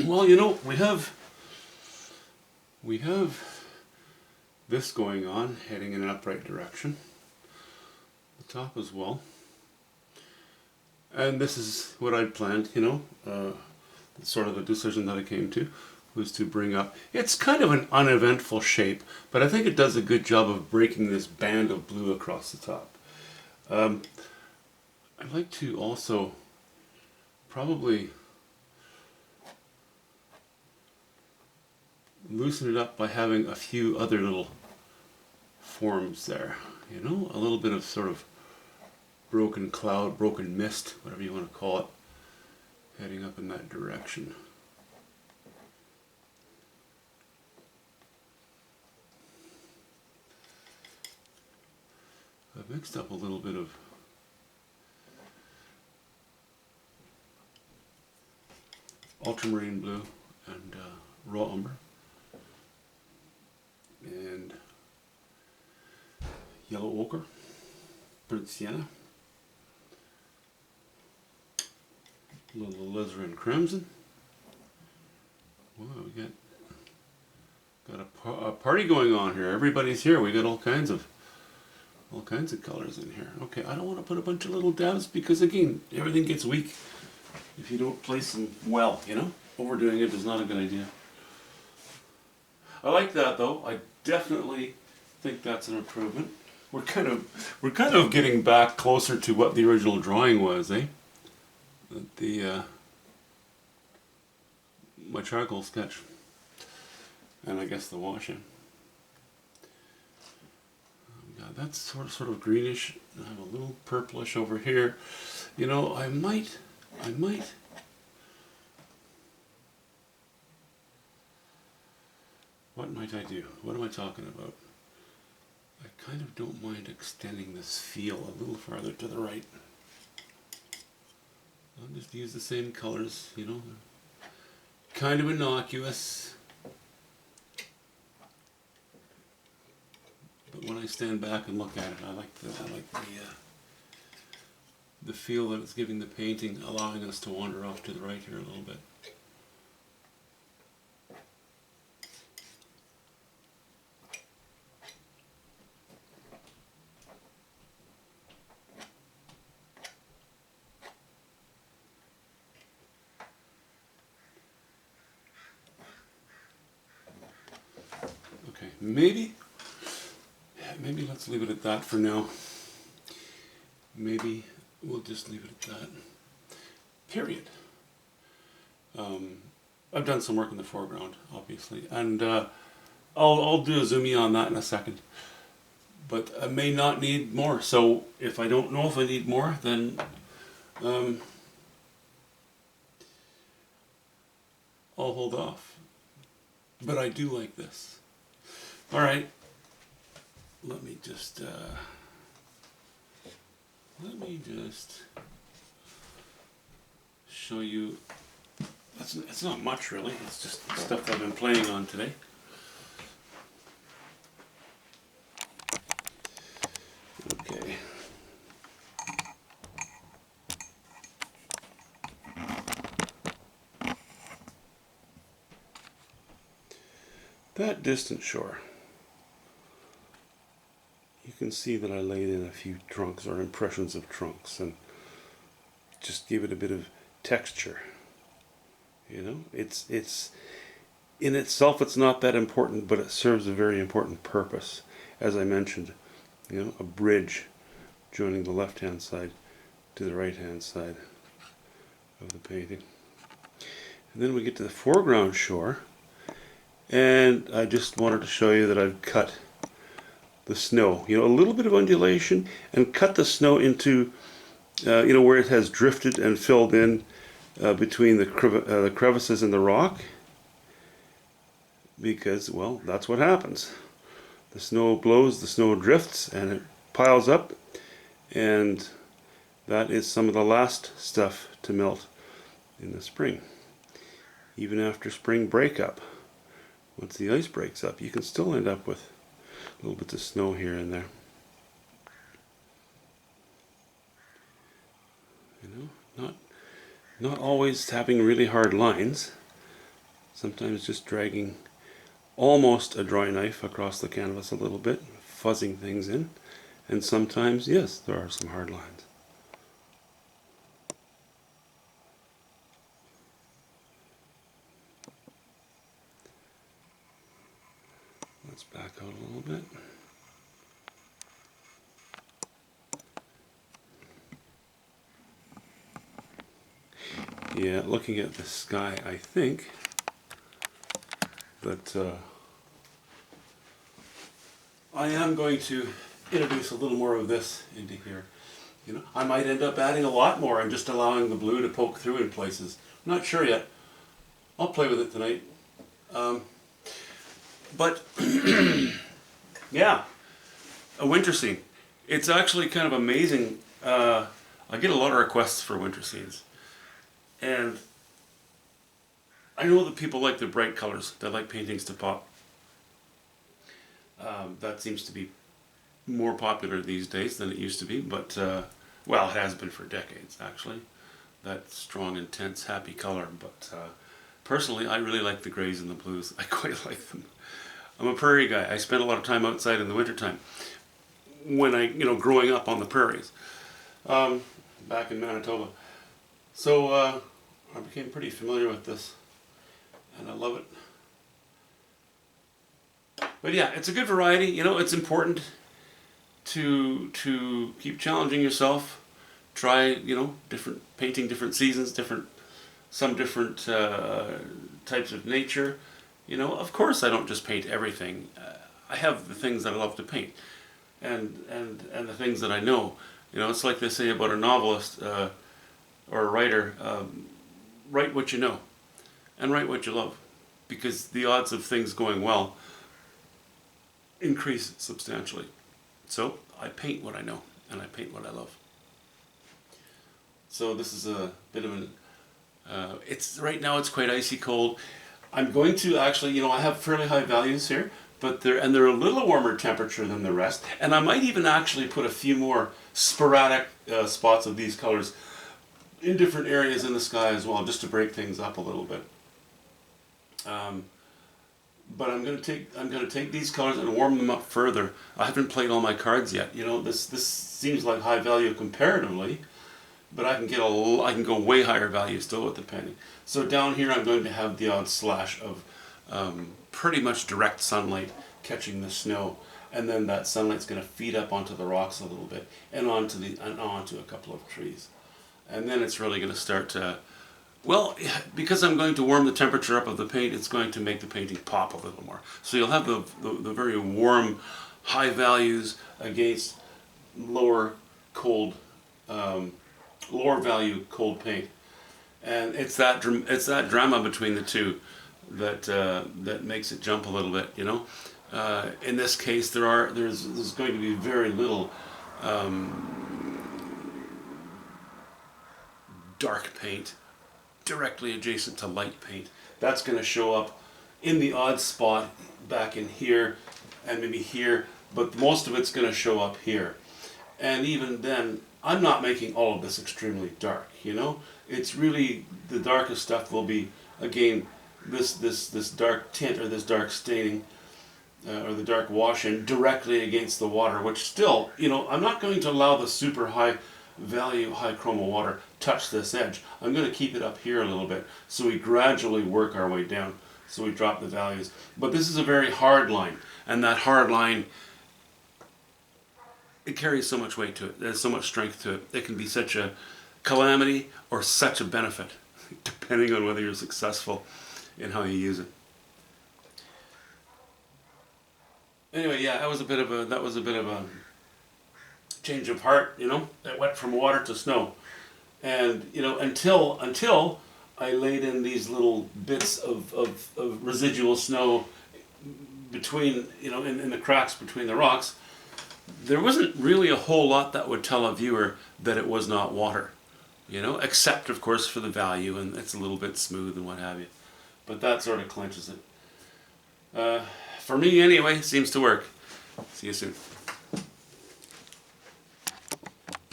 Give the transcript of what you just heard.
Well, you know, we have this going on, heading in an upright direction. The top as well. And this is what I'd planned, you know, sort of a decision that I came to was to bring up. It's kind of an uneventful shape, but I think it does a good job of breaking this band of blue across the top. I'd like to also probably loosen it up by having a few other little forms there, you know, a little bit of sort of broken cloud, broken mist, whatever you want to call it, heading up in that direction. I've mixed up a little bit of ultramarine blue and raw umber and yellow ochre, burnt sienna, a little alizarin crimson. Wow, we got a party going on here. Everybody's here. We got all kinds of colors in here. Okay, I don't want to put a bunch of little dabs because again, everything gets weak if you don't place them well, you know? Overdoing it is not a good idea. I like that though. I definitely think that's an improvement. We're kind of getting back closer to what the original drawing was, eh? My charcoal sketch. And I guess the washing. Yeah, that's sort of greenish. I have a little purplish over here. You know, I might. What might I do? What am I talking about? I kind of don't mind extending this feel a little farther to the right. I'll just use the same colors, you know. Kind of innocuous. But when I stand back and look at it, I like the feel that it's giving the painting, allowing us to wander off to the right here a little bit. Okay, maybe let's leave it at that for now. Maybe we'll just leave it at that. Period. I've done some work in the foreground, obviously, and I'll do a zoom in on that in a second. But I may not need more, so if I don't know if I need more, then I'll hold off. But I do like this. All right. Let me just show you. It's not much really. It's just stuff I've been playing on today. Okay. That distant shore. You can see that I laid in a few trunks or impressions of trunks and just give it a bit of texture. You know, it's in itself it's not that important, but it serves a very important purpose. As I mentioned, you know, a bridge joining the left-hand side to the right-hand side of the painting. And then we get to the foreground shore, and I just wanted to show you that I've cut the snow, you know, a little bit of undulation, and cut the snow into, you know, where it has drifted and filled in between the crevices in the rock, because, well, that's what happens. The snow blows, the snow drifts, and it piles up, and that is some of the last stuff to melt in the spring. Even after spring breakup, once the ice breaks up, you can still end up with little bits of snow here and there. You know, not always having really hard lines, Sometimes just dragging almost a dry knife across the canvas a little bit, fuzzing things in. And sometimes, yes, there are some hard lines. Let's back out a little bit. Yeah, looking at the sky, I think that I am going to introduce a little more of this into here. You know, I might end up adding a lot more and just allowing the blue to poke through in places. I'm not sure yet. I'll play with it tonight. But yeah, a winter scene. It's actually kind of amazing. I get a lot of requests for winter scenes. And I know that people like the bright colors. They like paintings to pop. That seems to be more popular these days than it used to be, but well, it has been for decades actually. That strong, intense, happy color. But personally, I really like the grays and the blues. I quite like them. I'm a prairie guy. I spent a lot of time outside in the wintertime when growing up on the prairies back in Manitoba. So I became pretty familiar with this, and I love it. But yeah, it's a good variety. You know, it's important to keep challenging yourself. Try, different painting, different seasons, some different types of nature. You know, of course, I don't just paint everything. I have the things that I love to paint, and the things that I know. You know, it's like they say about a novelist or a writer: write what you know, and write what you love, because the odds of things going well increase substantially. So I paint what I know, and I paint what I love. So this is a bit of an. It's right now. It's quite icy cold. I'm going to actually, I have fairly high values here, but they're a little warmer temperature than the rest, and I might even actually put a few more sporadic spots of these colors in different areas in the sky as well, just to break things up a little bit. But I'm going to take these colors and warm them up further. I haven't played all my cards yet. You know, this seems like high value comparatively, but I can go way higher value still with the painting. So down here I'm going to have the odd slash of pretty much direct sunlight catching the snow, and then that sunlight's going to feed up onto the rocks a little bit and onto a couple of trees, and then it's really going to start to. Well, because I'm going to warm the temperature up of the paint, it's going to make the painting pop a little more. So you'll have the very warm, high values against lower value cold paint, and it's that drama between the two that makes it jump a little bit. You know, in this case, there's going to be very little dark paint directly adjacent to light paint. That's going to show up in the odd spot back in here and maybe here, but most of it's going to show up here. And even then, I'm not making all of this extremely dark, you know? It's really, the darkest stuff will be, again, this dark tint or this dark staining or the dark wash-in directly against the water, which still, I'm not going to allow the super high value, high chroma water touch this edge. I'm going to keep it up here a little bit, so we gradually work our way down, so we drop the values. But this is a very hard line, and that hard line, it carries so much weight to it. There's so much strength to it. It can be such a calamity or such a benefit, depending on whether you're successful in how you use it. Anyway, yeah, that was a bit of a change of heart, It went from water to snow. And, until I laid in these little bits of residual snow between, in the cracks between the rocks, there wasn't really a whole lot that would tell a viewer that it was not water, except, of course, for the value, and it's a little bit smooth and what have you. But that sort of clinches it. For me, anyway, seems to work. See you soon.